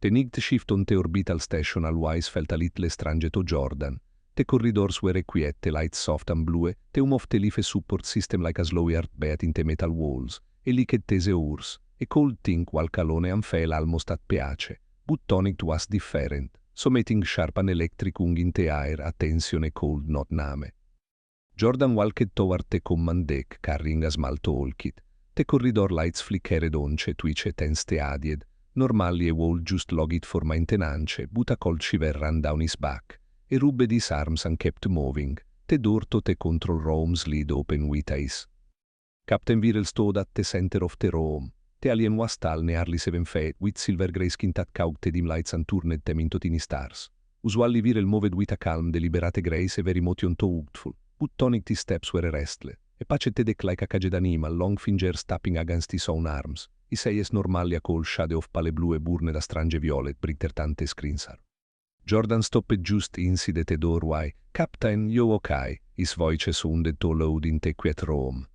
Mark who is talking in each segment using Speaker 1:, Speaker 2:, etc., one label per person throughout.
Speaker 1: Te night shift on te orbital station always felt a little strange to Jordan. The corridors were quiet, the lights soft and blue, the of the life support system like a slow heartbeat in the metal walls, e like tese urs, e cold think while calone and fell almost at piace, but tonic was different, so making sharp and electric ung in the air, attention e cold not name. Jordan walked toward the command deck, carrying a small toolkit. The corridor lights flickered once, twitch tense te adied, normally a wall just logged for maintenance, but a cold shiver ran down his back. E rubbed his arms and kept moving. The door to the control room slid open with eyes. Captain Virel stood at the center of the room. The alien was tall, nearly 7 feet, with silver-gray skin that caught the dim lights and turned them into tiny stars. Usually Virel moved with a calm, deliberate grace, very motion to hopeful, but tonic his steps were restless. E paced deck like a caged animal, long fingers tapping against his own arms. His eyes normally a cold shadow of pale blue e burned a strange violet, brighter tante screensar. Jordan stopped just inside the doorway. Captain, you okay? His voice sounded too loud in the quiet room.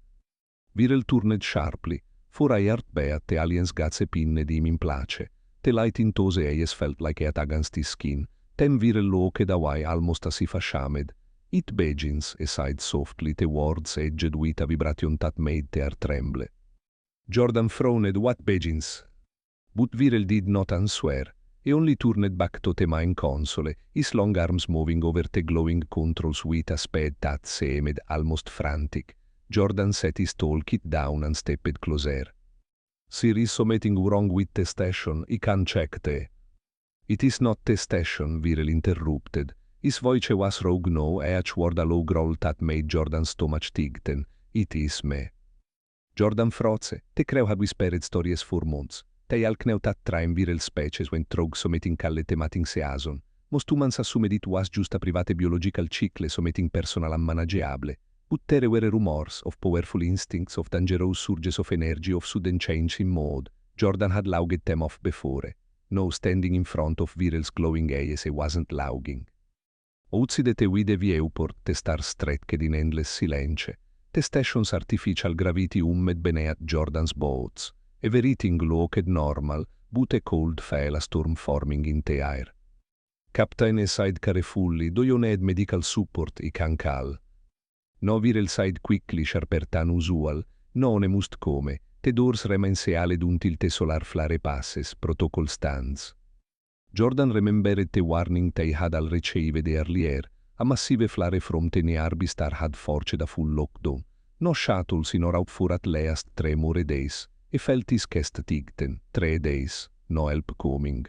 Speaker 1: Virel turned sharply. For a heartbeat, the alien's guts pinned him in place. The light in those eyes felt like it against his skin. Then Virel looked away almost as if ashamed. It begins, he sighed softly, the words edged with a vibration that made the air tremble. Jordan frowned. What begins? But Virel did not answer. He only turned back to the main console, his long arms moving over the glowing controls with a speed that seemed almost frantic. Jordan set his toolkit down and stepped closer. There is something wrong with the station, I can check the... It is not the station, Virel interrupted. His voice was rogue now, each word a low growl that made Jordan's stomach tighten. It is me. Jordan froze. The crew had whispered stories for months. They all knew that time Virel species went rogue something called mating season. Most humans assumed it was just a private biological cycle something personal and manageable. But there were rumors of powerful instincts, of dangerous surges of energy, of sudden change in mode. Jordan had logged them off before. Now standing in front of Virel's glowing eyes, he wasn't logging. Outside the wide viewport, the stars stretched in endless silence. The station's artificial gravity hummed beneath Jordan's boats. Everything looked normal, but a cold fell a storm forming in the air. Captain sighed carefully. Do you need medical support, I can call? No, Virel sighed quickly, sharper than usual. No, ne must come. The doors remain sealed until the solar flare passes, protocol stands. Jordan remembered the warning they had all received earlier. A massive flare from the nearby star had forged a full lockdown. No shuttles in or out for at least 3 more days. He felt his chest tighten. 3 days. No help coming.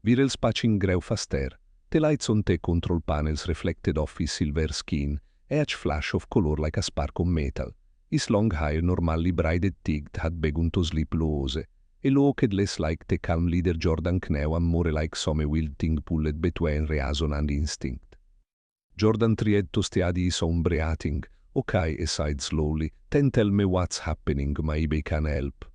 Speaker 1: Virel's patching grew faster. The lights on the control panels reflected off his silver skin, each flash of color like a spark of metal. His long hair, normally braided tight, had begun to slip loose. He looked less like the calm leader Jordan knew and more like some wild thing pulled between reason and instinct. Jordan tried to steady his own breathing. Okay, he sighed slowly. Then tell me what's happening, maybe I can help.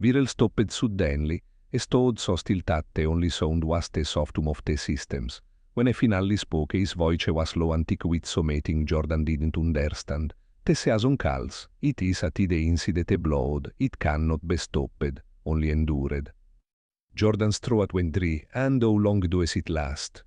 Speaker 1: Virel stopped suddenly. He stood so still that the only sound was the soft hum of the systems. When he finally spoke, his voice was low and thick with something Jordan didn't understand. The season calls. It is at the incident blood. It cannot be stopped, only endured. Jordan's throat went dry. And how long does it last?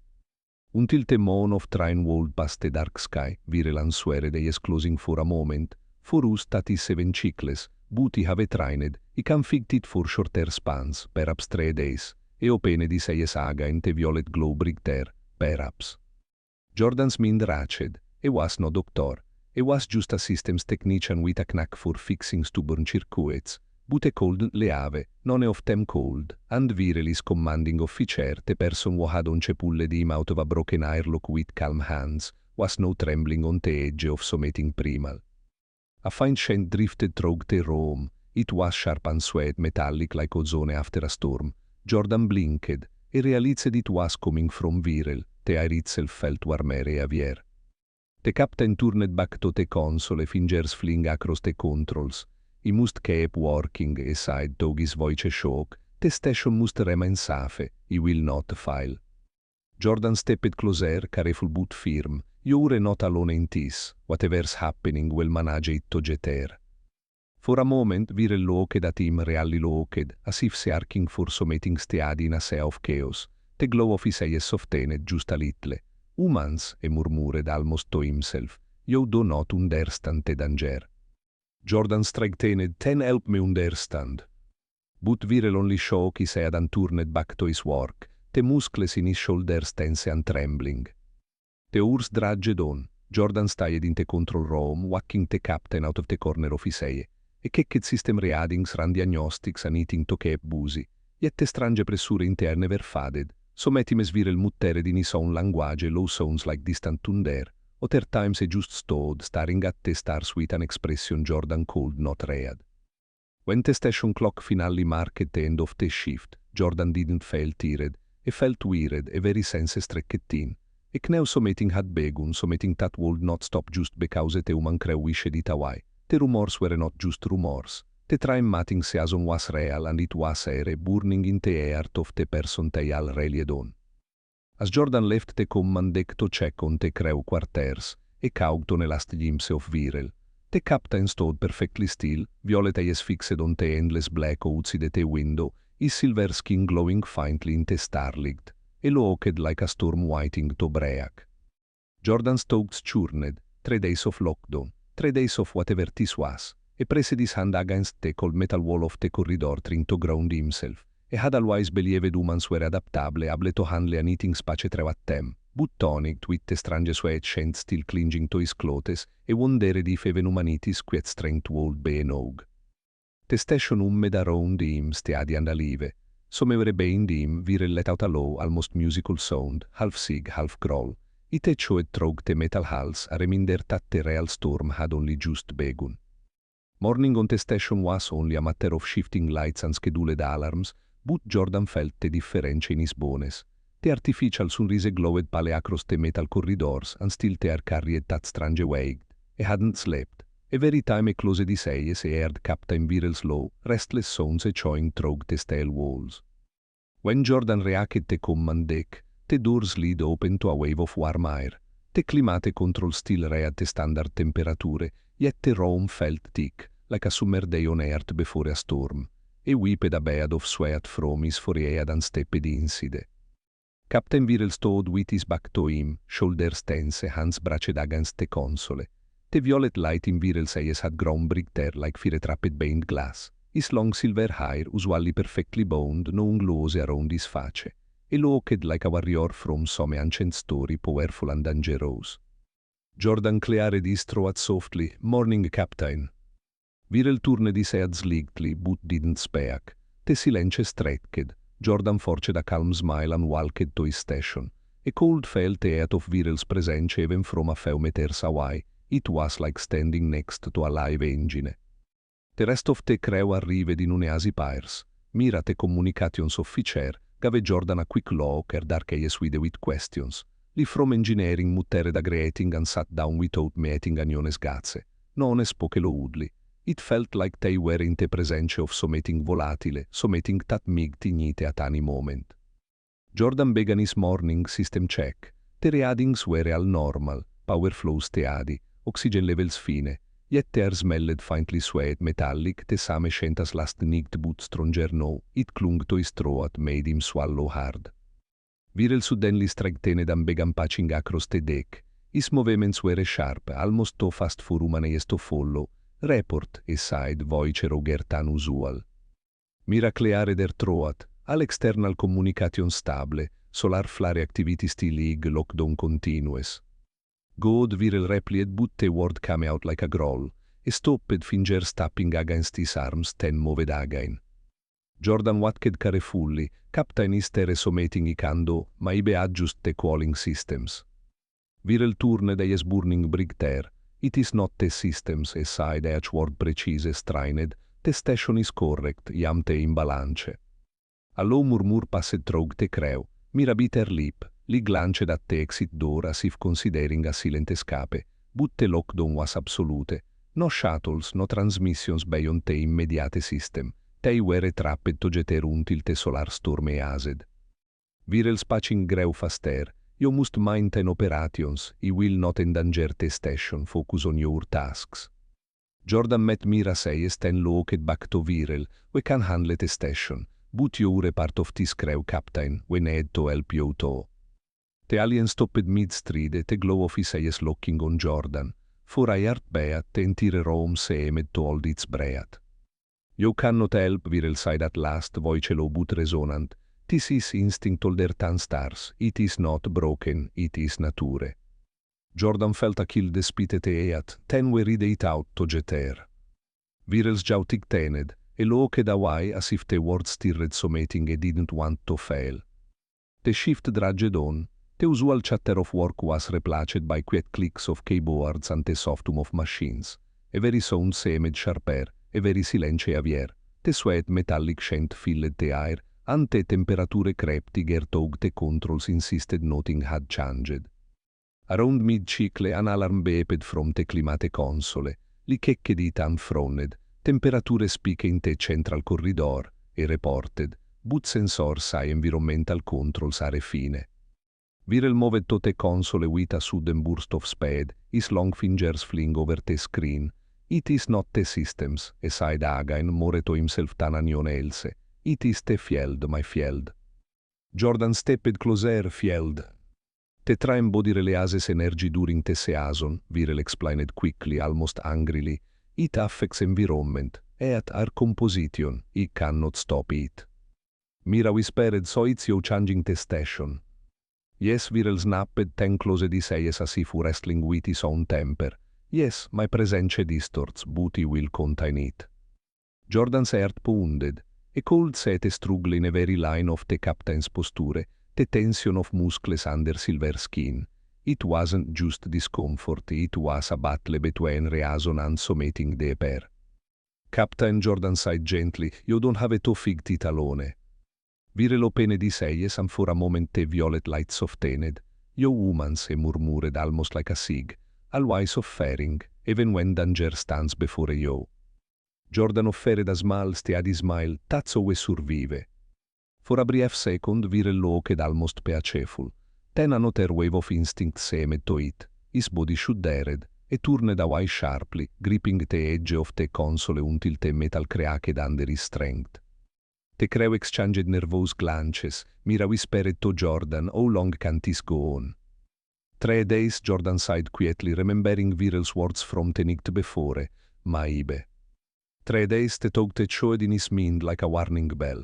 Speaker 1: Until the moon of train rolled past the dark sky, Virel answered, eyes closing for a moment. For us that is 7 cycles, but I have trained. I can fix it for shorter spans, perhaps 3 days. He opened his eyes again, the violet glow bright there, perhaps. Jordan's mind ratched. He was no doctor. He was just a systems technician with a knack for fixing stubborn circuits. But a cold leave, none of them cold, and Virel is commanding officer, the person who had once pulled him out of a broken airlock with calm hands, was now trembling on the edge of something primal. A faint scent drifted through the room. It was sharp and sweet, metallic like ozone after a storm. Jordan blinked. He realized it was coming from Virel. The air itself felt warmer and heavier. The captain turned back to the console, fingers flying across the controls. He must keep working, he sighed, though his voice shook. The station must remain safe. He will not fail. Jordan stepped closer, careful but firm. You're not alone in this. Whatever's happening will manage it to get there. For a moment, vire looked at him really looked, as if searching for something steady in a sea of chaos. The glow of his eyes softened just a little. Humans, he murmured almost to himself, you do not understand the danger. Jordan straightened, then help me understand. But Viral only shook his head and turned back to his work, the muscles in his shoulders tense and trembling. The Urs dragged on. Jordan stayed in the control room, whacking the captain out of the corner of his eye. E checked system readings, ran diagnostics and eating to keep busy. Yet the strange pressure interne were faded. So Metimes Viral muttered in his own language low sounds like distant thunder. Other times he just stood, staring at the stars with an expression Jordan could not read. When the station clock finally marked the end of the shift, Jordan didn't feel tired. He felt wearied, a very sense strecked in. E now something had begun, something that would not stop just because the human crew wished it away. The rumors were not just rumors. The time-mating season was real and it was air burning in the heart of the person they all relied on. As Jordan left the command deck to check on the crew quarters, he caught on a last glimpse of Viral. The captain stood perfectly still, violet eyes fixed on the endless black outside the window, his silver skin glowing faintly in the starlight. He looked like a storm waiting to break. Jordan's thoughts churned. 3 days of lockdown, 3 days of whatever this was. He pressed his hand against the cold metal wall of the corridor trying to ground himself. He had always believed humans were adaptable, able to handle anything space through at them. But tonic, with the strange sweatshirt still clinging to his clothes, he wondered if even humanity's quiet strength would be enough. The station hummed around him, steady and alive. Somewhere behind him, Viral let out a low, almost musical sound, half sig, half growl. It echoed through the metal halls, a reminder that the real storm had only just begun. Morning on the station was only a matter of shifting lights and scheduled alarms, but Jordan felt the difference in his bones. The artificial sunrise glowed pale across the metal corridors, and still the air carried that strange weight. He hadn't slept. Every time he closed his eyes, he heard Captain Viral's low, restless sounds echoing through the steel walls. When Jordan reached the command deck, the doors slid open to a wave of warm air. The climate control still read the standard temperature, yet the room felt thick, like a summer day on earth before a storm. He wiped a bed of sweat from his forehead and stepped inside. Captain Viral stood with his back to him, shoulders tense, hands braced against the console. The violet light in Viral's eyes had grown brighter like fire-trapped behind glass. His long silver hair, usually perfectly bound, now glossy around his face. He looked like a warrior from some ancient story, powerful and dangerous. Jordan cleared his throat softly. "Morning, Captain." Viral turned his head slightly, but didn't speak. The silence stretched. Jordan forged a calm smile and walked to his station. A cold felt the air of Viral's presence even from a few meters away. It was like standing next to a live engine. The rest of the crew arrived in uneasy pairs. Mira, the communications officer, gave Jordan a quick look, her dark eyes wide with questions. Lee from engineering muttered a greeting and sat down without meeting anyone's gaze. No one spoke loudly. It felt like they were in the presence of something volatile, something that might ignite at any moment. Jordan began his morning system check. The readings were all normal, power flow steady, oxygen levels fine, yet the air smelled faintly sweet metallic, the same scent as last night but stronger now. It clung to his throat, made him swallow hard. Viral suddenly straightened and began patching across the deck. His movements were sharp, almost too fast for human eyes to follow. "Report," he sighed, voice rougher than usual. Mira cleared her throat. All external communication stable, solar flare activity still ig, lockdown continuous. "Good," Viral replied, but the word came out like a growl. He stopped, fingers tapping against his arms, then moved again. Jordan watched carefully. "Captain is there something he can do, maybe adjust the cooling systems." Viral turned eyes burning brighter. "It is not the systems," he sighed, each word precise, strained. "The station is correct, iam te in balance." A low murmur passed through the crew. Mira bit her lip. Lee glanced at the exit door as if considering a silent escape, but the lockdown was absolute. No shuttles, no transmissions beyond the immediate system. They were trapped to jeter until the solar storm eased. Viral's patching grew faster. "You must maintain operations. He will not endanger the station. Focus on your tasks." Jordan met Mira sayes ten looked back to Viral, we can handle the station, but you're part of this crew, Captain, we need to help you too. The alien stopped mid-street at the glow of his eyes looking on Jordan, for I heard beat the entire room seemed to hold its breath. You cannot help, Viral said at last, voice low but resonant. This is instinct older than stars, it is not broken, it is nature. Jordan felt a kill despite at, ten we read it out to jeter. Viral's jaw ticked, e looked away as if the words stirred something he didn't want to fail. The shift dragged on. The usual chatter of work was replaced by quiet clicks of keyboards and the soft hum of machines. A very sound seemed sharper, a very silence heavier. The sweat metallic scent filled the air, and the temperature crept though the controls insisted nothing had changed. Around mid-cycle an alarm beeped from the climate console, li checked it and frowned. Temperature spike in the central corridor, e reported, but sensors say environmental controls are fine. Viral moved to the console with a sudden burst of speed, his long fingers fling over the screen. It is not the systems, said again more to himself than anyone else. It is the field, my field. Jordan stepped closer, field. The train body releases energy during the season, Viral explained quickly, almost angrily. It affects environment, and our composition, it cannot stop it. Mira whispered, so it's you changing the station. Yes, Viral snapped, ten closed his eyes as if wrestling with his own temper. Yes, my presence distorts, but he will contain it. Jordan's heart pounded. A cold set struggle in every line of the captain's posture, the tension of muscles under silver skin. It wasn't just discomfort, it was a battle between reason and something deeper. Captain, Jordan said gently, you don't have to fix it alone. Viral opened his eyes and for a moment the violet light softened. You humans, he murmured almost like a sig, always offering, even when danger stands before you. Jordan offered a smile, steady smile, that's how we survive. For a brief second, Viral looked almost peaceful. Then another wave of instinct seemed to it. His body shuddered, e turned away sharply, gripping the edge of the console until the metal cracked under his strength. The crew exchanged nervous glances. Mira whispered to Jordan, how long can this go on? 3 days, Jordan sighed quietly, remembering Viral's words from the night before. Maibe. 3 days the talk showed in his mind like a warning bell.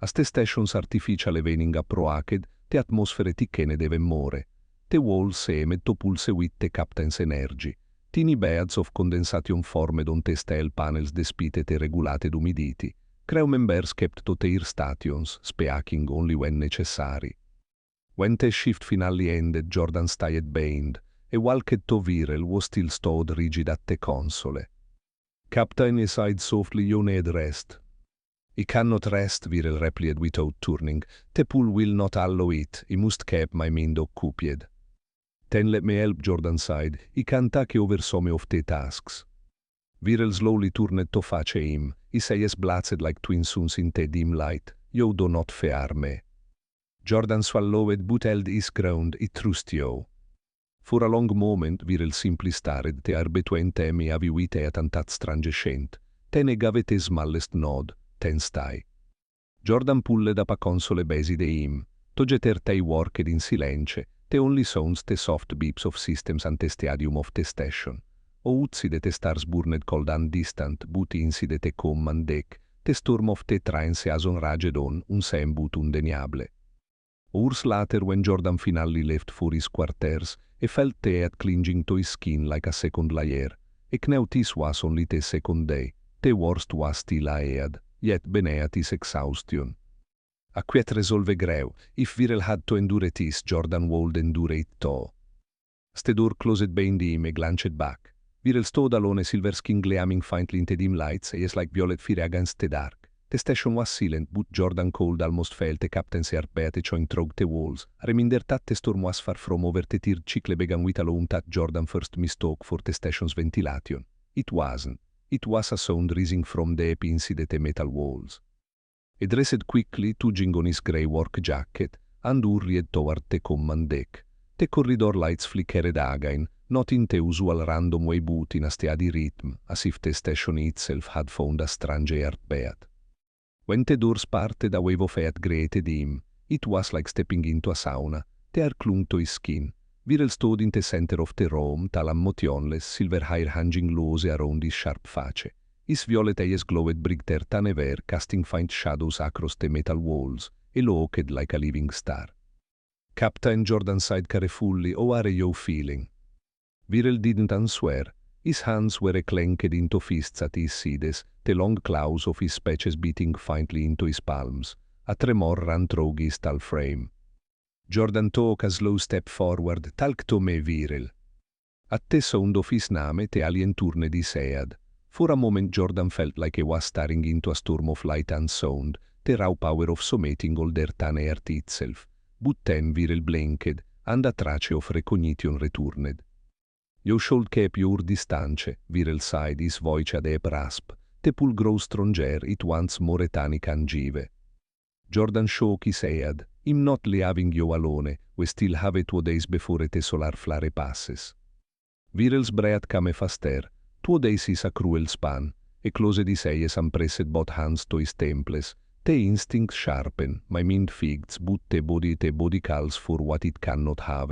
Speaker 1: As the station's artificial evening approached, the atmosphere thickened even more. The walls seemed to pulse with the captain's energy. Tiny beads of condensation formed on the steel panels despite the regulated humidity. Crew members kept to their stations, speaking only when necessary. When the shift finally ended, Jordan stayed bound. A walked to Viral was still stood rigid at the console. Captain sighed softly, you need rest. He cannot rest, Viral replied without turning. The pool will not allow it. He must keep my mind occupied. Then let me help, Jordan sighed. He can take over some of the tasks. Viral slowly turned to face him. His eyes blazed like twin suns in the dim light. You do not fear me. Jordan swallowed but held his ground. He trusts you. For a long moment, Viral simply stared. The air between them heavy with it and that strange scent. Then he gave it the smallest nod. Then stay. Jordan pulled up a console beside him. Together they worked in silence. The only sounds the soft beeps of systems and the stadium of the station. Outside the stars burned cold and distant, but inside the command deck, the storm of the train season raged on, un but undeniable. Hours later, when Jordan finally left for his quarters, he felt the heat clinging to his skin like a second layer. He knew this was only the second day. The worst was still ahead, yet beneath his exhaustion. A quiet resolve grew. If Viral had to endure this, Jordan would endure it too. The door closed behind him and glanced back. Viral stood alone, a silver skin gleaming faintly in the dim lights, eyes like violet fire against the dark. The station was silent, but Jordan could almost felt the captain's heartbeat echoing through the walls. A reminder that the storm was far from over. The tear chicle began with a loom that Jordan first mistook for the station's ventilation. It wasn't. It was a sound rising from the inside the metal walls. He dressed quickly, tugging on his grey work jacket, and hurried toward the command deck. The corridor lights flickered again, not in the usual random way but in a steady rhythm, as if the station itself had found a strange heartbeat. When the doors parted, a wave of air greeted him. It was like stepping into a sauna. The air clung to his skin. Viral stood in the center of the room, tall and motionless, silver hair hanging loose around his sharp face. His violet eyes glowed brighter than ever, casting faint shadows across the metal walls, and looked like a living star. Captain Jordan sighed carefully. "How are you feeling?" Viral didn't answer. His hands were clenched into fists at his sides, the long claws of his speeches beating faintly into his palms. A tremor ran through his tall frame. Jordan took a slow step forward. "Talk to me, Viral." At the sound of his name, the alien turned his head. For a moment Jordan felt like he was staring into a storm of light and sound, the raw power of summating all their than earth itself. But then Viral blinked, and a trace of recognition returned. "You should keep your distance," Viral sighed, his voice a deep rasp. The pull grew stronger, it once more etanic and jive. Jordan shook his head. "I'm not leaving you alone. We still have 2 days before the solar flare passes." Viral's breath came faster. 2 days is a cruel span. He closed his eyes and pressed both hands to his temples. The instincts sharpen, my mind figs, but the body calls for what it cannot have.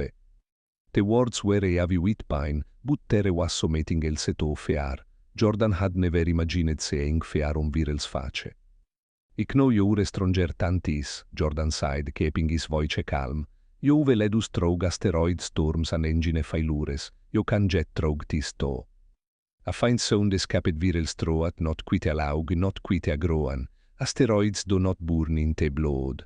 Speaker 1: The words were heavy with pain, but there was something else to fear. Jordan had never imagined seeing fear on Viral's face. "I know you're stronger than this," Jordan sighed, keeping his voice calm. "You've led us through asteroid storms and engine failures. You can get through this too." A faint sound escaped Viral's throat, not quite loud, not quite a groan. Asteroids do not burn in the blood.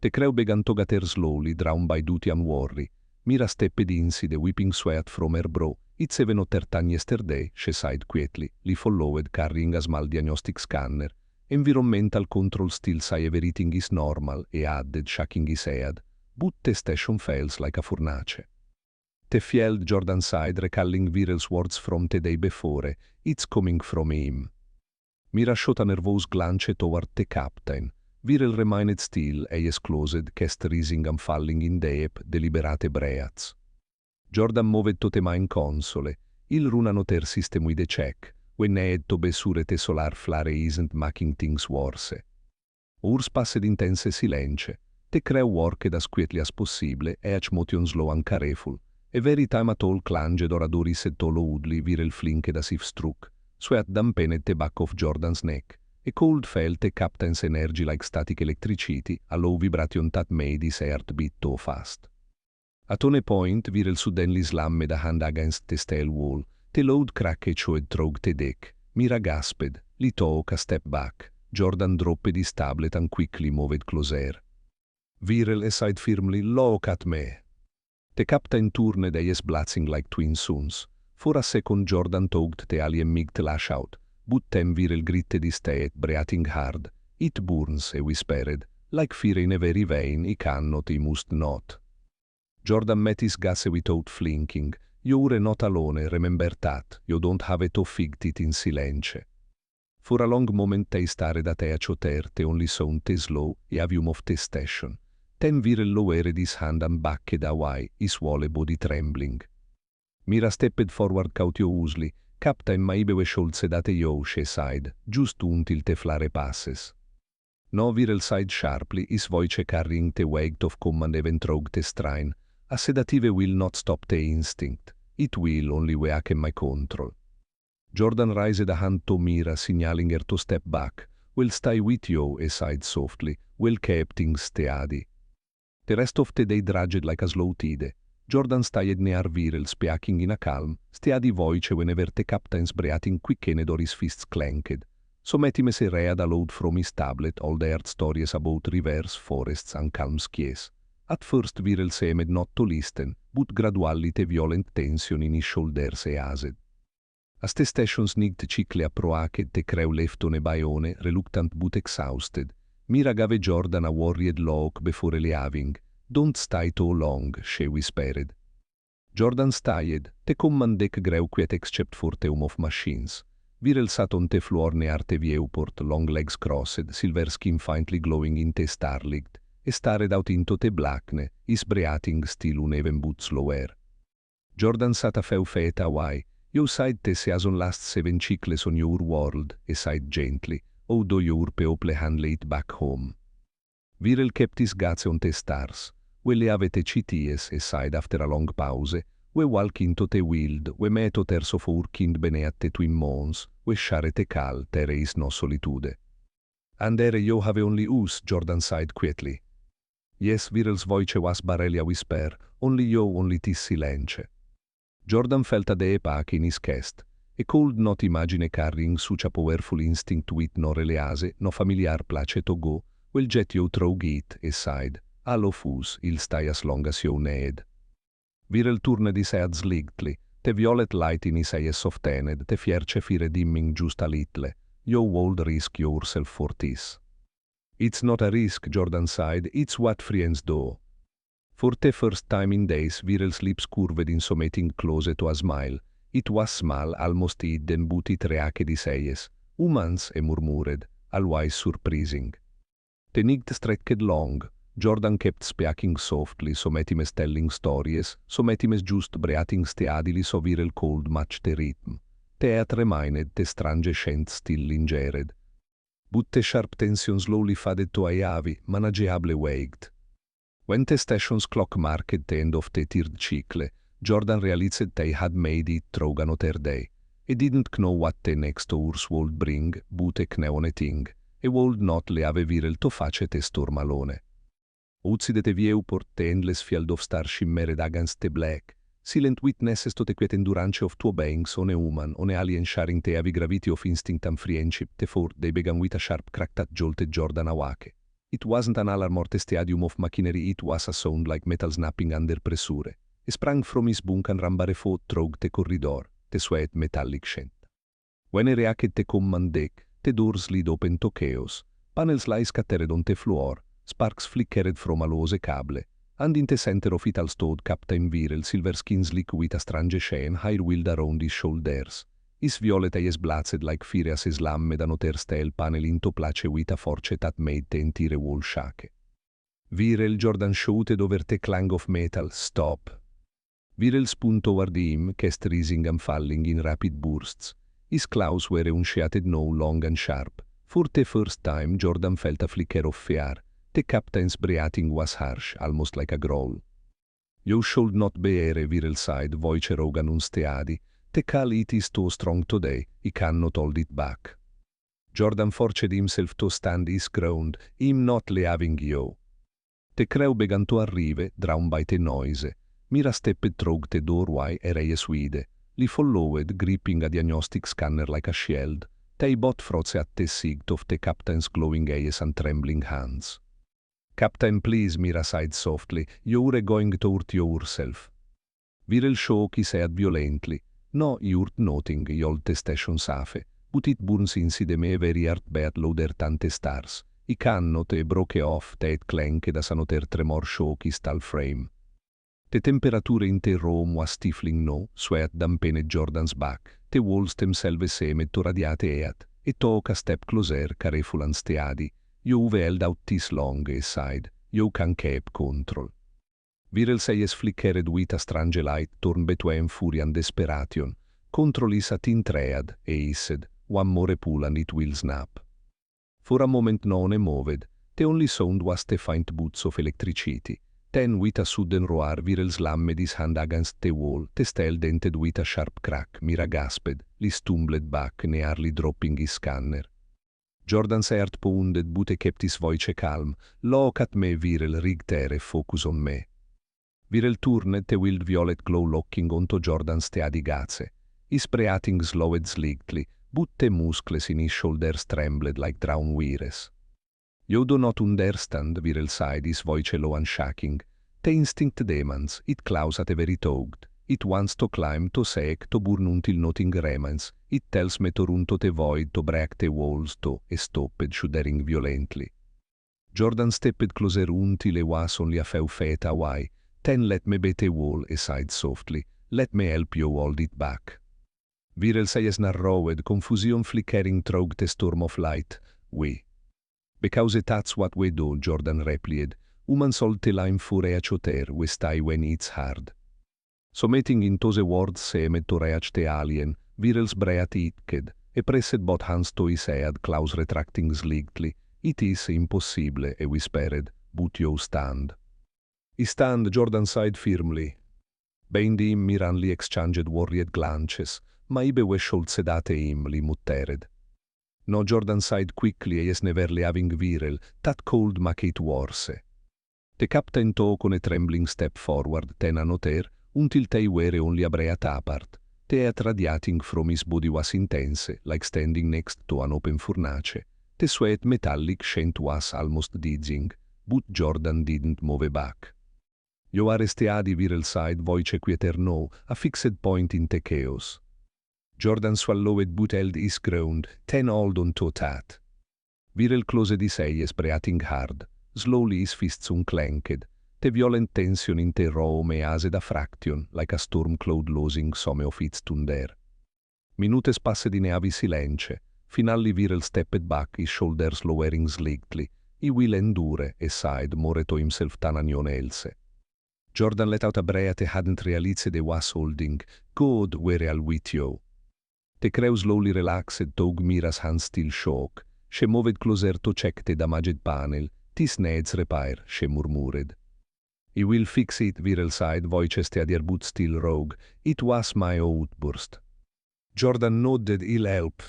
Speaker 1: The crowd began to gather slowly, drawn by duty and worry. Mira stepped inside, whipping sweat from her brow. "It's 7:30 yesterday," she sighed quietly. Lee followed, carrying a small diagnostic scanner. "Environmental control still say everything is normal," he added, shaking his head. "But the station fails like a furnace." The field, Jordan sighed, recalling Viral's words from the day before. "It's coming from him." Mira shot a nervous glance toward the captain. Viral remained still, eyes closed, chest rising and falling in deep, deliberate breaths. Jordan moved to the main console. "I'll run another system with a check. We need to be sure the solar flare isn't making things worse." Urs passed intense silence. The crew worked as quietly as possible, each motion slow and careful. Every time a tall clanged or a door is set loudly, Viral flinked as if struck. Sweat dampened the back of Jordan's neck. A cold felt the captain's energy like static electricity, a low vibration that made his heart beat too fast. At one point, Viral suddenly slammed a hand against the steel wall. The loud crack echoed through the deck. Mira gasped. Lee took a step back. Jordan dropped his tablet and quickly moved closer. Viral sighed firmly. "Look at me." The captain turned, eyes blazing like twin suns. For a second Jordan tugged the alien mig to lash out, but then Viral gritted his teeth, breathing hard. "It burns," he whispered. "Like fear in every vein, he cannot, he must not." Jordan met his gaze without flinching. "You're not alone, remember that. You don't have to fight it in silence." For a long moment they stared at each other, the only sound the slow, heavy hum of the station. Then Viral lowered his hand and backed away, his whole body trembling. Mira stepped forward cautiously. "Captain, maybe we should sedate you," she sighed, "just until the flare passes." No, Viral sighed sharply, his voice carrying the weight of command even through the strain. "A sedative will not stop the instinct. It will only weaken my control." Jordan raised a hand to Mira, signaling her to step back. "We'll stay with you," he sighed softly. "We'll keep things steady." The rest of the day dragged like a slow tide. Jordan stayed near Viral, speaking in a calm, steady voice whenever the captain's breathing quickened or his fists clanked. So Metimes read aloud from his tablet all the earth stories about rivers, forests and calm skies. At first Viral seemed not to listen, but gradually the violent tension in his shoulders eased. As the station sneaked quickly approached, the crew left on a bayone, reluctant but exhausted. Mira gave Jordan a worried look before leaving. "Don't stay too long," she whispered. Jordan stayed. The command deck grew quiet except for the hum of machines. Viral sat on the floor near the viewport, long legs crossed, silver skin faintly glowing in the starlight. He stared out into the blackness, his breathing still uneven but slower. Jordan sat a feu feta why. You side te se as on last 7 cicles on your world, e side gently, o do your people handle it back home. Virel kept his gaze on te stars, we le avete cities e side after a long pause, we walk into te wild, we meto terso for kind beneat te twin mons, we share te cal, tere is no solitude. And ere you have only us, Jordan sighed quietly. Yes, Virel's voice was barely a whisper, only you only tis silence. Jordan felt a de epache in his chest, e could not imagine carrying such a powerful instinct with no release, no familiar place to go, will jet you through it, e sighed, all of us, il stai as long as you need. Virel turned his head slightly, the violet light in his eyes softened, the fierce fire dimming just a little. You would risk yourself for this. It's not a risk, Jordan sighed, it's what friends do. For the first time in days, Virel's lips curved in something close to a smile. It was small, almost hidden, but it reached his eyes. Humans, he murmured, always surprising. The night stretched long. Jordan kept speaking softly, sometimes telling stories, sometimes just breathing steadily so Virel could match the rhythm. The earth remained, the strange scent still lingered. But the sharp tension slowly faded to a heavy, manageable weight. When the station's clock marked the end of the third cycle, Jordan realized they had made it through another day. He didn't know what the next hours would bring, but he knew one thing. He would not leave Virel to face the storm alone. Outside the viewport, the endless field of stars shimmered against the black, silent witnesses to the quiet endurance of two beings, on a human, on a alien sharing the heavy gravity of instinct and friendship, before they began with a sharp crack that jolted Jordan awake. It wasn't an alarm or the stadium of machinery, it was a sound like metal snapping under pressure. He sprang from his bunk and ran barefoot through the corridor, the sweat metallic scent. When he reached the command deck, the doors slid open to chaos. Panels lay scattered on the floor, sparks flickered from a loose cable, and in the center of it all stood Captain Virel, silver skin slick with a strange chain hair-wheeled around his shoulders. His violet eyes blazed like fire as he slammed another steel panel into place with a force that made the entire wall shake. Virel, Jordan shouted over the clang of metal, "Stop!" Virel spun toward him, chest rising and falling in rapid bursts. His claws were unsheathed now, long and sharp. For the first time, Jordan felt a flicker of fear. The captain's breathing was harsh, almost like a growl. "You should not bear," Virel sighed, voice rogue and unsteady. "The call it is too strong today, he cannot hold it back." Jordan forced himself to stand his ground, him not leaving you. The crew began to arrive, drawn by the noise. Mira stepped through the doorway e Reyes Swede. Li followed, gripping a diagnostic scanner like a shield. They both froze at the sight of the captain's glowing eyes and trembling hands. "Captain, please," Mira sighed softly, "you're going to hurt yourself." Virel shook his head violently. "No, you're nothing," yelled the station safe, "but it burns inside me very hard bad louder than the stars. I cannot," he broke off, that clanked as another tremor shook his tall frame. The temperature in the room was stifling now, sweat dampened Jordan's back. The walls themselves seemed to radiate heat. He took a step closer, careful and steady. "You've held out this long," he sighed. "You can keep control." Virel's eyes flickered with a strange light torn between fury and desperation. "Control is a thin thread," he said. "One more pull and it will snap." For a moment no one moved. The only sound was the faint buzz of electricity. Then, with a sudden roar, Virel slammed his hand against the wall. The steel dented with a sharp crack. Mira gasped. He stumbled back, nearly dropping his scanner. Jordan's heart pounded, but he kept his voice calm. "Look at me, Virel, rig there, focus on me." Virel turned, the wild violet glow locking onto Jordan's steady gaze. His breathing slowed slightly, but the muscles in his shoulders trembled like drawn wires. "You do not understand," Virel sighed, his voice low and shaking. "The instinct demands, it claws at every thought. It wants to climb, to seek, to burn until nothing remains. It tells me to run to the void, to break the walls, to..." He stopped, shuddering violently. Jordan stepped closer until he was only a few feet away. "Then let me be the wall," he sighed softly. "Let me help you hold it back." Virel's eyes narrowed, confusion flickering through the storm of light. "We." "Because that's what we do," Jordan replied. "Humans hold the line for each other, we stay when it's hard." Sommeting in tose words semet toreach te alien, virels breat itked, e presset bot hans toi sead claus retracting slightly, it is impossible, e whispered, but you stand. I stand Jordan side firmly. Beindi im miranli exchanged worried glances, ma ibe we sedate im li muttered. No Jordan side quickly e es neverly having virel, that cold make it worse. Te captain to con a trembling step forward, ten anoter, until te were only a breat apart. Te at radiating from his body was intense, like standing next to an open furnace. The sweat metallic scent was almost dizzying, but Jordan didn't move back. Io arresteadi viral side voice quieter no, a fixed point in the chaos. Jordan swallowed but held his ground, ten hold on to that. Viral closed his eyes, breathing hard. Slowly his fists unclenched. The violent tension in the room as a fraction, like a storm cloud losing some of its thunder. Minutes passed in heavy silence. Finally viral stepped back, his shoulders lowering slightly. He will endure, e sighed more to himself than anyone else. Jordan let out a breath he hadn't realized he was holding. God were all with you. The crew slowly relaxed, took Mira's hand still shook. She moved closer to check the damaged panel. This needs repair, she murmured. I will fix it, viral side voices their but still rogue. It was my outburst. Jordan nodded, he'll help.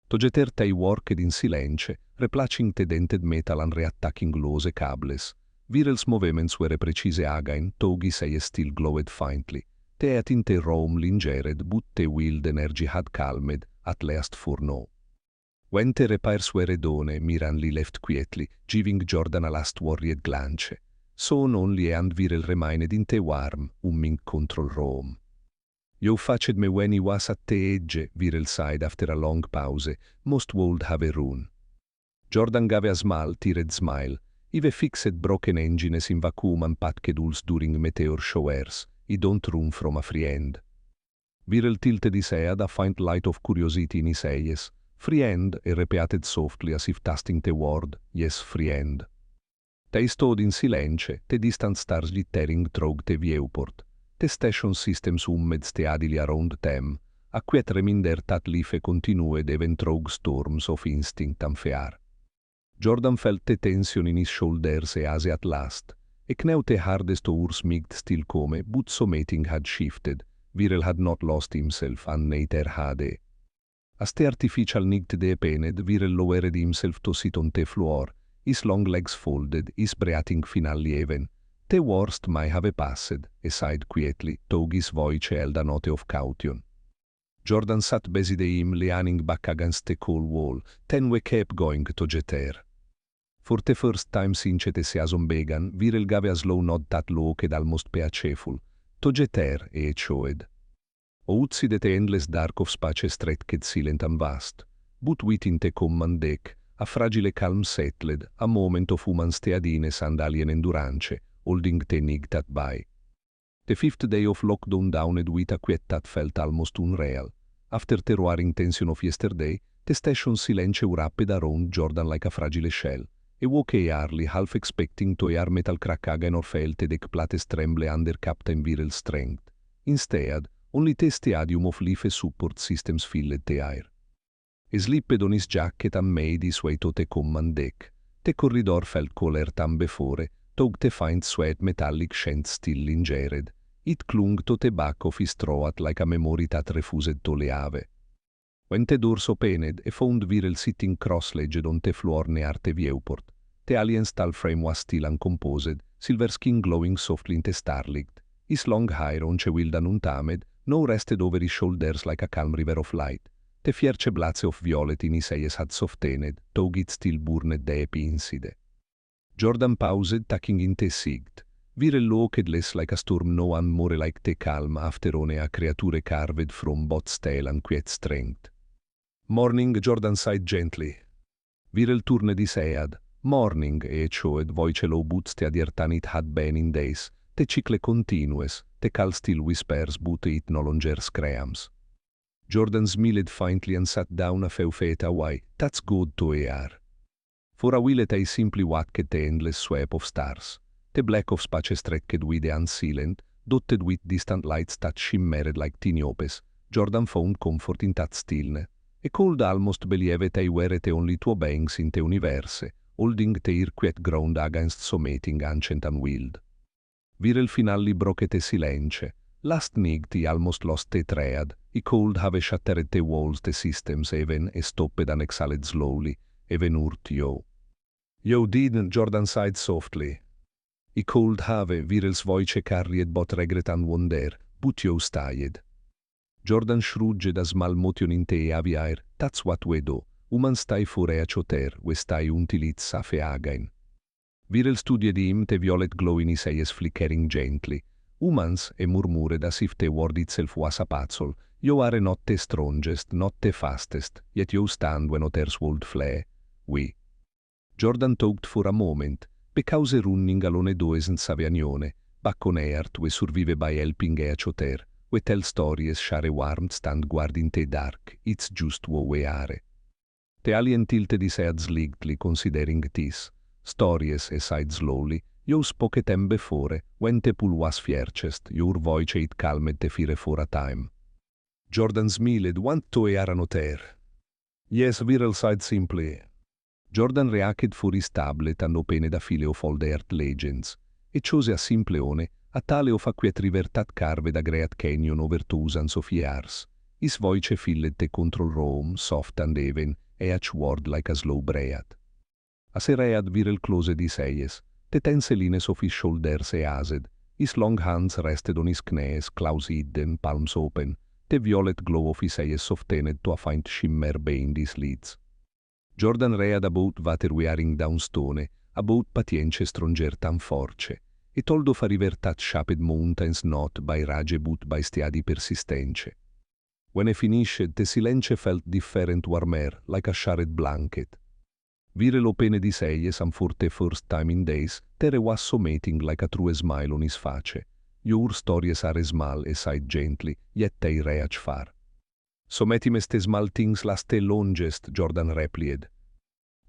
Speaker 1: Togeter they worked in silence, replacing the dented metal and reattacking lose cables. Viral's movements were precise again, Togi say still glowed faintly. They at in the room lingered, but the wild energy had calmed, at last for no. When the repairs were done, Miranli left quietly, giving Jordan a last worried glance. Soon only and Viral remained in the warm, humming control room. You fetched me when he was at the edge, Viral sighed after a long pause, most would have a run. Jordan gave a small, teared smile. Ive fixed broken engines in vacuum and packed during meteor showers. I don't run from a friend. Viral tilted his head, a faint light of curiosity in his eyes. Friend, he repeated softly as if tasting the word, yes, friend. They stood in silence, the distant stars glittering through the viewport. The station systems hummed steadily around them, a quiet reminder that life continued even through storms of instinct and fear. Jordan felt the tension in his shoulders as at last. A knew the hardest hours might still come, but something had shifted. Viral had not lost himself, and neither had he. As the artificial nicked the pained, Viral lowered himself to sit on the floor, his long legs folded, his breathing finally even. The worst might have passed, he sighed quietly, though his voice held a note of caution. Jordan sat beside him, leaning back against the cold wall, then we kept going to jeter. For the first time since the season began, Viral gave a slow nod that looked almost piaceful. To jeter, he showed. Outside the endless dark of space stretched silent and vast, but within the command deck, a fragile calm settled, a moment of human steadiness and alien endurance, holding the nig that by. The fifth day of lockdown dawned with a quiet that felt almost unreal. After the roaring tension of yesterday, the station's silence wrapped around Jordan like a fragile shell. He woke early, half expecting to hear metal crack again or felt the deck plates tremble under Captain Viral's strength. Instead, only the stadium of life support systems filled the air. He slipped on his jacket and made his way to the command deck. The corridor felt cooler than before, though the faint sweat metallic scent still lingered. It clung to the back of his throat like a memory that refused to leave. When the doors opened, he found Viral sitting cross-legged on the floor near the viewport. The alien's tall frame was still uncomposed, silver skin glowing softly in the starlight. His long hair, unchewilled and untamed, now rested over his shoulders like a calm river of light. The fierce blaze of violet in his eyes had softened, though it still burned deep inside. Jordan paused, taking in the sight. Viral looked less like a storm now and more like the calm after on a creature carved from both steel and quiet strength. Morning, Jordan sighed gently. Viral turned his head. Morning, he showed, voice low but steadier than it had been in days. The chicle continues, the call still whispers but it no longer screams. Jordan smiled faintly and sat down a few feet away. That's good to hear. For a while I simply watched the endless sweep of stars. The black of space stretched with the unsealed, dotted with distant lights that shimmered like tiny opes, Jordan found comfort in that stillness. E could almost believe they were the only two beings in the universe, holding their quiet ground against so meeting ancient and wild. Viral finally broke the silence. Last night he almost lost the thread. He could have shattered the walls, the systems even, and stopped and exhaled slowly, even hurt you. You didn't, Jordan sighed softly. He could have, Viral's voice carried both regret and wonder, but you stayed. Jordan shrugged a small motion in the air. That's what we do. Humans stay for a choter, we stay until it's safe again. Viral studied him, the violet glow in his eyes flickering gently. Humans, he murmured as if the word itself was a puzzle. You are not the strongest, not the fastest, yet you stand when others would flee. We. Jordan talked for a moment, because running alone doesn't savianione, back on earth we survive by helping each other. We tell stories, share warmth, stand guard in the dark. It's just what we are. The alien tilted his head slightly, considering this. Stories, he sighed slowly. You spoke them before, when the pool was fiercest. Your voice it calmed the fear for a time. Jordan smiled, want to hear another. Yes, Viral sighed simply. Jordan reacted for his tablet and opened a file of old Earth legends. E chose a simpleone, a tale of a quiet river that carved a great canyon over thousands of years. His voice filled the control room, soft and even, each word like a slow breath. As he read, Viral closed his eyes. The tense lines of his shoulders eased. His long hands rested on his knees, claws hidden, palms open. The violet glow of his eyes softened to a faint shimmer behind his lids. Jordan read about water wearing down stone, about patience stronger than force. He told of a river that shaped mountains not by rage but by steady persistence. When he finished, the silence felt different, warmer, like a shared blanket. Viral opened his eyes and for the first time in days, there was something like a true smile on his face. Your stories are small, he sighed gently, yet they reach far. Sometimes the small things last the longest, Jordan replied.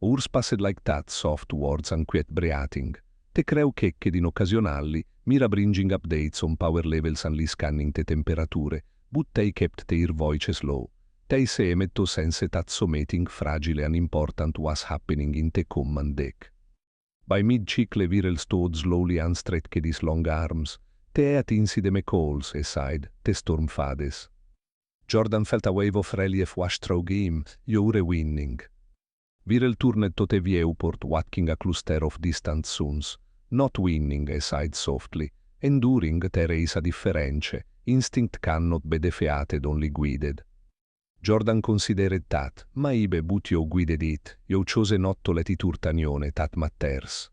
Speaker 1: Ours passed like that, soft words and quiet breathing. Te creu checked in occasionally, mira bringing updates on power levels and scanning the temperature, but they kept their voices low. They seemed to sense that something fragile and important was happening in the command deck. By mid-chicle Viral stood slowly and stretched his long arms. Te attinsi me calls, he sighed, the storm fades. Jordan felt a wave of relief wash through him, you're winning. Viral turned to the viewport, watching a cluster of distant suns. Not winning, he sighed softly. Enduring, there is a difference. Instinct cannot be defeated, only guided. Jordan considered that, maybe but you guided it. You chose not to let it hurt anyone, that matters.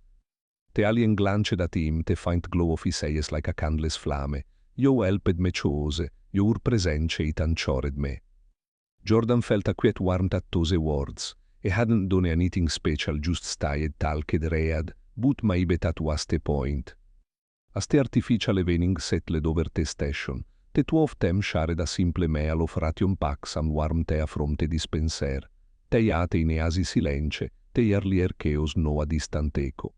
Speaker 1: The alien glanced at him, the faint glow of his eyes like a candle's flame. You helped me chose, your presence it anchored me. Jordan felt a quiet warmth at those words. He hadn't done anything special, just stayed talked read, but maybe that was the point. As the artificial evening settled over the station, the two of them shared a simple meal of ration packs and warm tea from the dispenser. They ate in easy silence, the earlier chaos no a distant echo.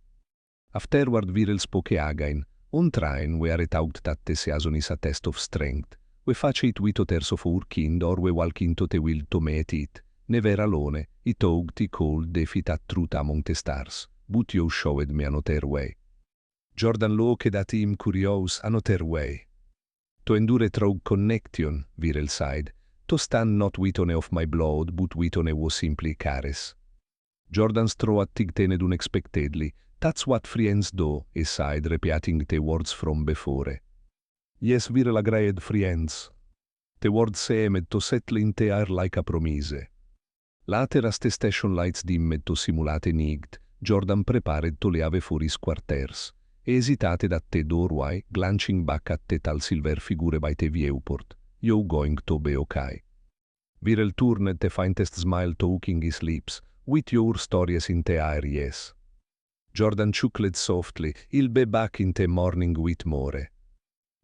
Speaker 1: Afterward Viral spoke again. On train we are taught that the season is a test of strength. We face it with others of our kind or we walk into the will to meet it. Never alone, it talked, he called, defeat at truth among the stars. But you showed me another way. Jordan looked at him curious, another way. To endure through connection, Viral sighed. To stand not with one of my blood, but with one was simply caress. Jordan strode tightened unexpectedly. That's what friends do, he sighed, repeating the words from before. Yes, Viral agreed, friends. The words seemed to settle in the air like a promise. Later, as the station lights dimmed to simulate night, Jordan prepared to leave for his quarters. He hesitated at the doorway, glancing back at the tall silver figure by the viewport. You going to be okay? Viral turned the faintest smile touching his lips. With your stories in the air, yes. Jordan chuckled softly. He'll be back in the morning with more.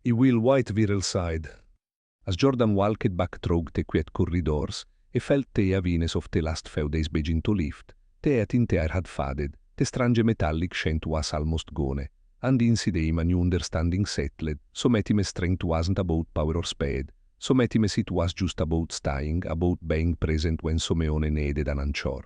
Speaker 1: He will, white Viral sighed. As Jordan walked back through the quiet corridors, he felt the heaviness of the last few days begin to lift. The heat in the air had faded. The strange metallic scent was almost gone. and inside an understanding settled, so metime strength wasn't about power or speed, so metime it was just about staying, about being present when Someone needed an anchor.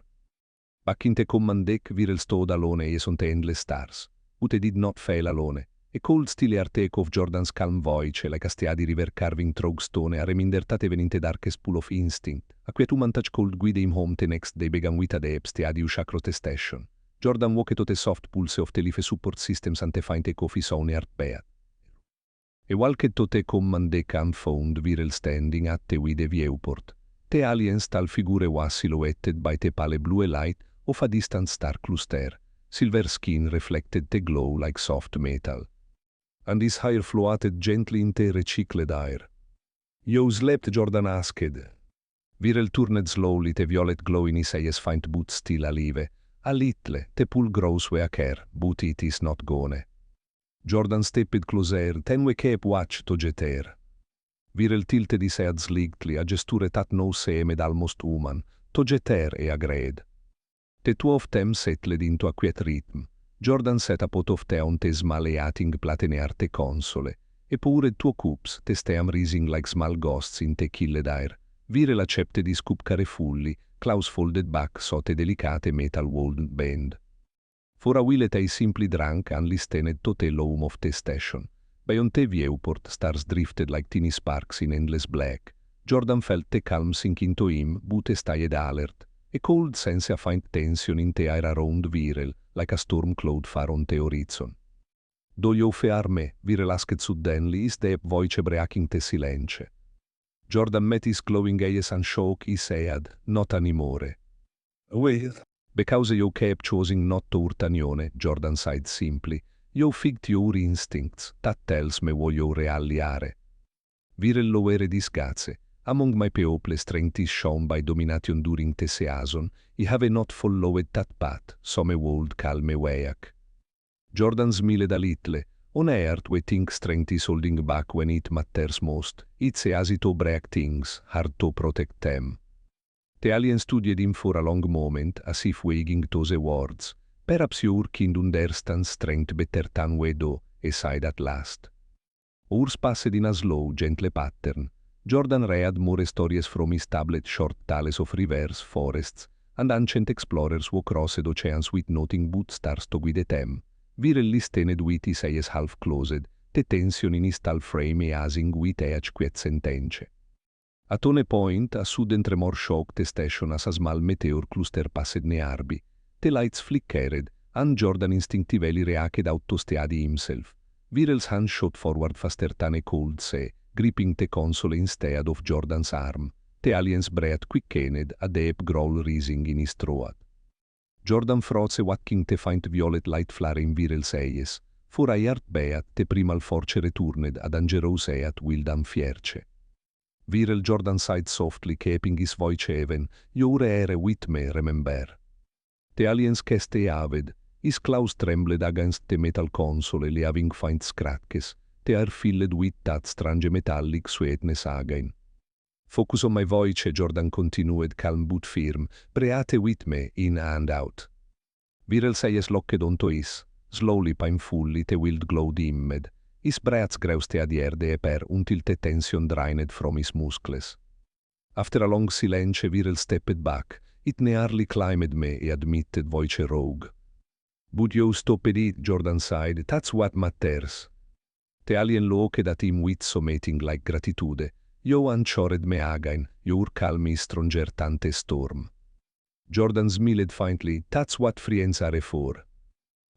Speaker 1: Back in the command deck, Viral stood alone as on the endless stars. But he did not fail alone. A cold still take of Jordan's calm voice, like a steady river carving through stone, a reminder that even in the darkest pool of instinct, a quietude touch cold guide him home the next day began with a deep steady ushak station. Jordan walked to the soft pulse of the life support systems and find the coffee zone at bed. E walked to the command deck and found Viral standing at the wide viewport. The aliens tal figure was silhouetted by the pale blue light of a distant star cluster. Silver skin reflected the glow like soft metal. And his hair floated gently in the recycled air. You slept, Jordan asked. Viral turned slowly, the violet glow in his eyes faint but still alive. A little, the pool grows where care, but it is not gone. Jordan stepped closer, then we kept watch to jeter. Viral tilted his head slightly, a gesture that no seemed almost human, to jeter e agreed. The two of them settled into a quiet rhythm. Jordan set a pot of tea on the smaleating platenearte console, e pure two cups, the steam rising like small ghosts in the killed air. Viral accepted his cup carefully, Klaus folded back so the delicate metal wouldn't bend. For a while they simply drank and listened to the loom of the station. Beyond the viewport, stars drifted like tiny sparks in endless black. Jordan felt the calm sink into him, but stayed alert. A cold sense of faint tension in the air around Viral, like a storm cloud far on the horizon. Do you fear me? Viral asked suddenly, his deep voice breaking the silence. Jordan met his glowing eyes and shook his head, not anymore.
Speaker 2: Well,
Speaker 1: Because you kept choosing not to hurt anyone, Jordan sighed simply. You figged your instincts, that tells me what you really are. Viral lowered his gaze. Among my people strength is shown by domination during the season, I have not followed that path, so me would call me weak. Jordan smiled a little. On earth we think strength is holding back when it matters most. It's easy to break things, hard to protect them. The alien studied him for a long moment, as if weighing those words. Perhaps you can understand strength better than we do, he sighed at last. Hours passed in a slow, gentle pattern. Jordan read more stories from his tablet short tales of rivers, forests, and ancient explorers who crossed oceans with nothing but stars to guide them. Viral listened with his eyes half closed, the tension in his tall frame easing with each quiet sentence. At one point, a sudden tremor shocked the station as a small meteor cluster passed nearby. The lights flickered, and Jordan instinctively reacted out to steady himself. Viral's hand shot forward faster than a cold sea, gripping the console instead of Jordan's arm. The alien's breath quickened, a deep growl rising in his throat. Jordan froze watching the faint violet light flare in Viral's eyes. For a yard beat, the primal force returned, a dangerous at wild and fierce. Viral Jordan sighed softly, keeping his voice even. You're here with me, remember. The alien's cast avid. His claws trembled against the metal console, leaving faint scratches. They are filled with that strange metallic sweetness again. Focus on my voice, Jordan continued, calm but firm. Breathe with me, in and out. Viral's eyes locked onto his. Slowly, painfully, the wild glow dimmed. His breath grew steadier deeper until the tension drained from his muscles. After a long silence, Viral stepped back. It nearly climbed me, he admitted, voice rogue. But you stopped it, Jordan sighed. That's what matters. The alien looked at him with something like gratitude. You anchored me again. Your calm is stronger than the storm. Jordan smiled faintly. That's what friends are for.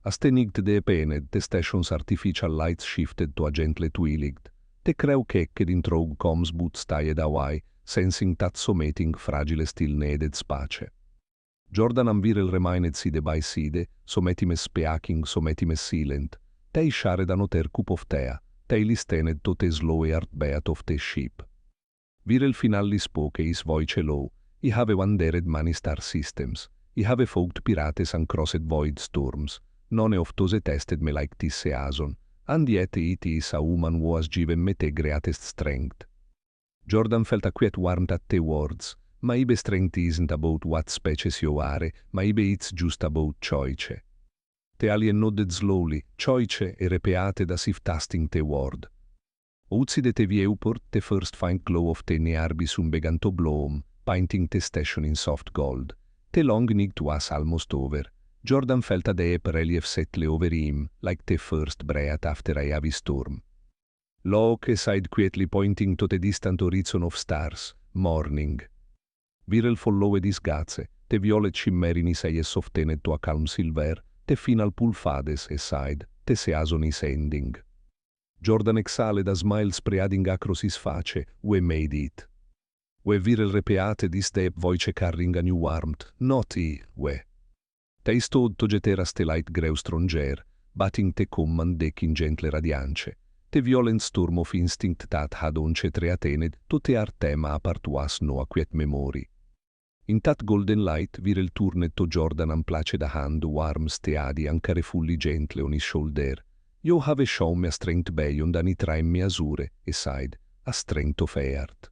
Speaker 1: As they nicked the painted, the station's artificial lights shifted to a gentle twilight. The crew kicked in through comms but stayed away, sensing that something fragile still needed space. Jordan and Viral remained side by side, something speaking, something silent. They shared another cup of tea. They listened to the slow heartbeat of the ship. Viral finally spoke, his voice low. I have wandered many star systems. I have fought pirates and crossed void storms. None of those tested me like this season, and yet it is a woman who has given me the greatest strength. Jordan felt a quiet warmth at the words. Maybe strength isn't about what species you are, maybe it's just about choice. The alien nodded slowly, choice e repeated as if tasting the word. Outside the viewport, the first faint glow of the nearbisum began to bloom, painting the station in soft gold. The long night was almost over. Jordan felt a deep relief settle over him, like the first breath after a heavy storm. Locke sighed quietly, pointing to the distant horizon of stars. Morning. Viral followed his gaze, the violet shimmering his eyes softened to a calm silver, the final pulfades aside, the season is ending. Jordan exhaled a smile spreading across his face. We made it. We Viral repeated his deep voice carrying a new warmth. Not he, we. They stood to getera ste light grew stronger, batting the command deck in gentle radiance. The violent storm of instinct that had once treatened to the tema apart was no a quiet memory. In that golden light, Viral turned to Jordan and placed a hand warm, steady, and carefully gentle on his shoulder. You have shown me a strength beyond any time me azure, he sighed, a strength of heart.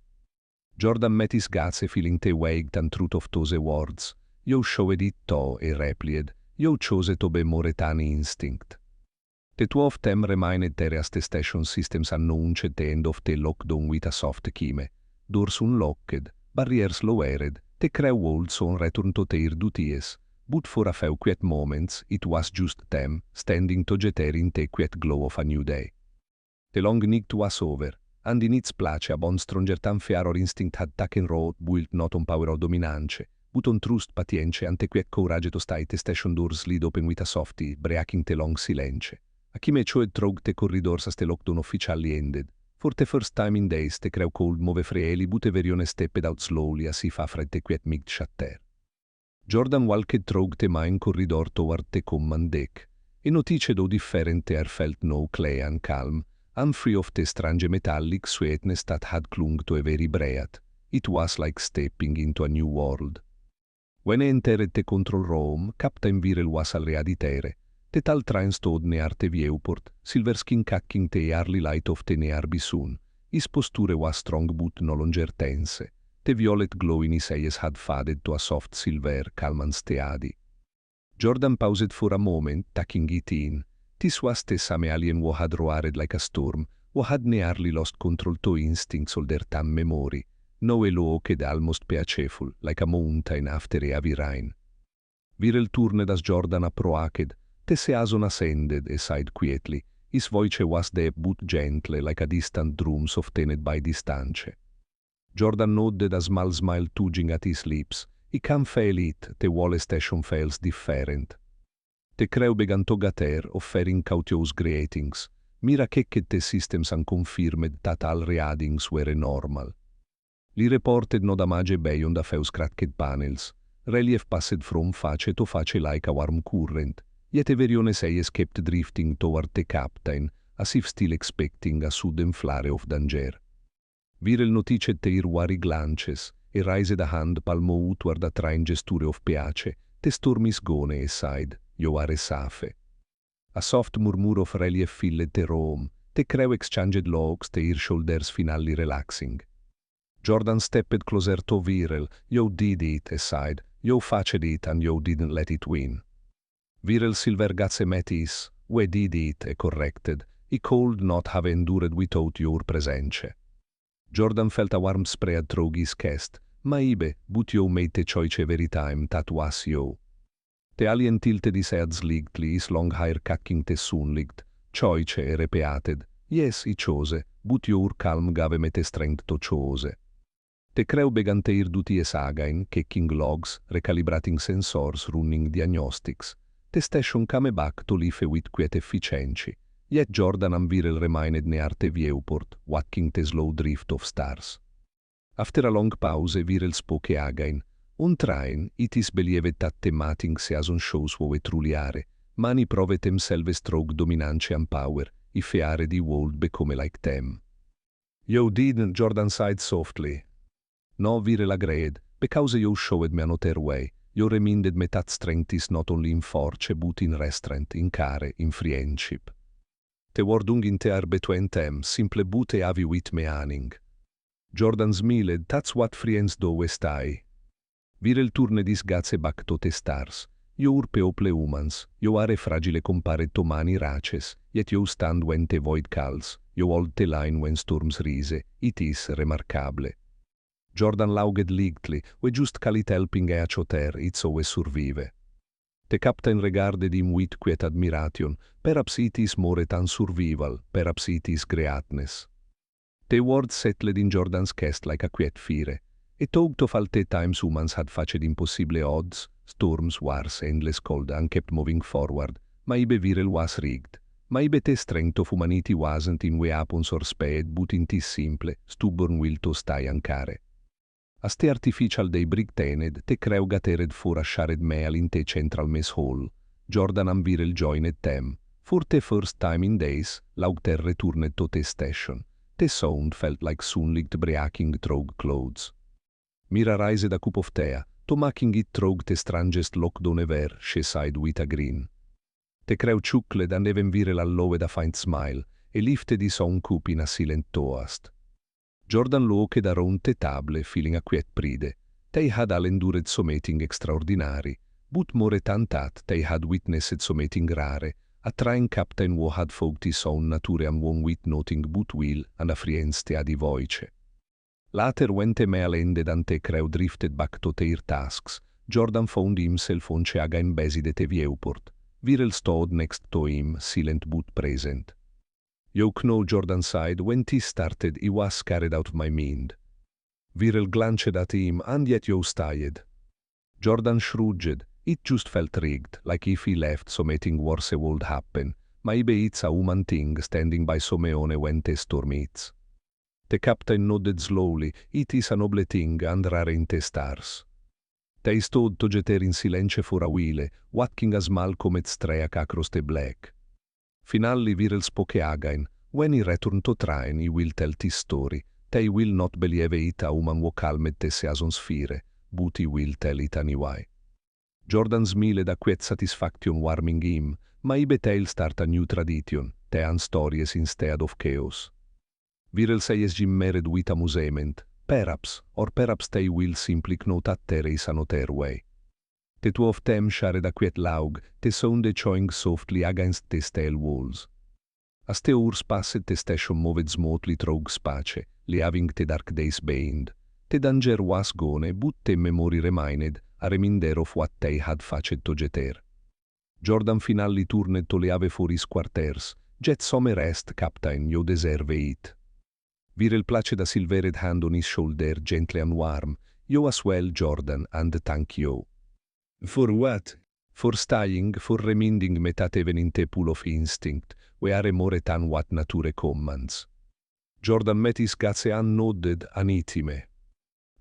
Speaker 1: Jordan met his gaze, feeling the weight and truth of those words. You showed it to, he replied. You chose to be more than instinct. The two of them remained there as the station systems announced the end of the lockdown with a soft kime. Doors unlocked, barriers lowered, the crew also returned to their duties. But for a few quiet moments, it was just them, standing together in the quiet glow of a new day. The long night was over, and in its place a bond stronger than fear or instinct had taken root, built not on power or dominance, but on trust, patience, and the quiet courage to stay the station doors slid open with a softy, breaking the long silence. A chi mecho had through the corridors as the lockdown officially ended. For the first time in days, the crew could move freely, but everyone stepped out slowly as if afraid the quiet mid shatter. Jordan walked through the main corridor toward the command deck. E noticed how different air felt now clear and calm, and free of the strange metallic sweetness that had clung to a very breath. It was like stepping into a new world. When he entered the control room, Captain Viral was already there. The tall train stood near the viewport, silver skin catching the early light of the nearby sun. His posture was strong but no longer tense. The violet glow in his eyes had faded to a soft silver, calm and steady. Jordan paused for a moment, taking it in. This was the same alien who had roared like a storm, who had nearly lost control to instincts all their time memory. Now he looked almost peaceful, like a mountain after a heavy rain. Viral turned as Jordan approached. The season ascended, he sighed quietly. His voice was deep but gentle, like a distant drum softened by distance. Jordan nodded, a small smile tugging at his lips. He can feel it, the whole station feels different. The crew began to gather, offering courteous greetings. Mira checked the systems and confirmed that all readings were normal. Li reported no damage beyond a few cracked panels. Relief passed from face to face like a warm current, yet everyone's eyes kept drifting toward the captain, as if still expecting a sudden flare of danger. Viral noticed their wary glances, e raised a hand palmo outward a train gesture of pace. The storm is gone, he sighed. You are safe. A soft murmur of relief filled the room. The crew exchanged looks, their shoulders finally relaxing. Jordan stepped closer to Viral. You did it, he sighed. You faced it and you didn't let it win. Viral silver gaze met his. We did it, he corrected. He could not have endured without your presence. Jordan felt a warm spread through his chest. Maybe, but you made the choice every time, that was you. The alien tilted his head slightly, his long hair catching the sunlight. Choice, he repeated. Yes, he chose, but your calm gave me the strength to choose. The crew began their duties again, checking logs, recalibrating sensors, running diagnostics. The station came back to life with quiet efficiency. Yet Jordan and Viral remained near the viewport, watching the slow drift of stars. After a long pause, Viral spoke again. On train, it is believed that the mating season shows who we truly are. Many prove themselves through dominance and power, if they are the world become like them. You didn't, Jordan sighed softly. No, Viral agreed, because you showed me another way. You reminded me that strength is not only in force, but in restraint, in care, in friendship. The wording in there between them, simple but heavy with meaning. Jordan smiled, that's what friends do we stay. Viral turned his gaze back to the stars. Io urpe ople humans, io are fragile compare to mani races, yet io stand when te void calls, io hold te line when storms rise, it is remarkable. Jordan lauget lightly, we just calit helping a choter, it's always survive. Te captain regarded him with quiet admiration, perhaps it is more than survival, perhaps it is greatness. The words settled in Jordan's chest like a quiet fear. It talked of all the times humans had faced impossible odds, storms, wars, endless cold, and kept moving forward. Maybe viral was rigged. Maybe the strength of humanity wasn't in weapons or speed, but in this simple, stubborn will to stay ancare. As the artificial day brightened, the crowd gathered for a shared meal in the central mess hall. Jordan and Viral joined them. For the first time in days, Laughter returned to the station. The sound felt like sunlight breaking through clouds. Mira raised a cup of tea, to making it through the strangest lockdown ever, she sighed with a grin. The crowd chuckled and even Viral allowed a faint smile, and lifted his own cup in a silent toast. Jordan looked around the table, feeling a quiet pride. They had all endured something extraordinary, but more than that, they had witnessed something rare, a train captain who had fought his own nature and won with nothing but will and a free steady voice. Later, when the meal ended and the crowd drifted back to their tasks, Jordan found himself on Chiaga embedded at the viewport. Viral stood next to him, silent but present. You know, Jordan sighed, when this started, he was carried out of my mind. Viral glanced at him, and yet you stayed. Jordan shrugged. It just felt rigged, like if he left something worse would happen. Maybe it's a human thing standing by Someone when the storm hits. The captain nodded slowly. It is a noble thing and rare in the stars. They stood together in silence for a while, watching a small comet streak across the black. Finally, Viral spoke again. When he returned to train, he will tell this story. They will not believe it a human who calmed the season's fear, but he will tell it anyway. Jordan smiled a quiet satisfaction warming him. Maybe they'll start a new tradition, telling stories instead of chaos. Viral says Jim married with amusement. Perhaps, or perhaps they will simply know that there is another way. The two of them shared a quiet laugh, the sound chewing softly against the steel walls. As the hours passed, the station moved smoothly through space, leaving the dark days behind. The danger was gone, but the memory remained, a reminder of what they had faced together. Jordan finally turned to leave for his quarters. Get some rest, Captain, you deserve it. Viral placed a silvered hand on his shoulder, gently and warm. You as well, Jordan, and thank you. For what? For staying, for reminding me that even in the pool of instinct, we are more than what nature commands. Jordan met his gaze and nodded anitime.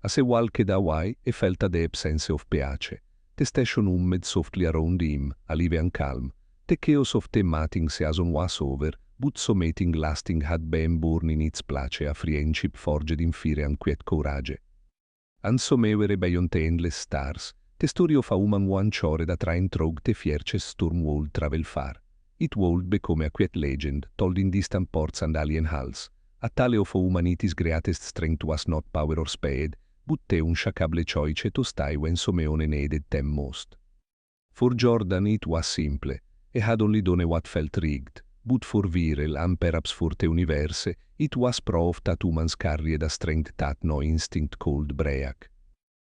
Speaker 1: As he walked away, he felt a deep sense of pace. The station hummed softly around him, alive and calm. The chaos of the mating season was over, but something lasting had been born in its place, a friendship forged in fear and quiet courage. And somewhere beyond the endless stars, the story of a woman who ensured a train through the fiercest storm would travel far. It would become a quiet legend, told in distant ports and alien halls. A tale of humanity's greatest strength was not power or speed, but the unshakable choice to stay when Someone needed them most. For Jordan it was simple. He had only done what felt rigged, but for Viral and perhaps for the universe, it was proof that humans carried a strength that no instinct could break.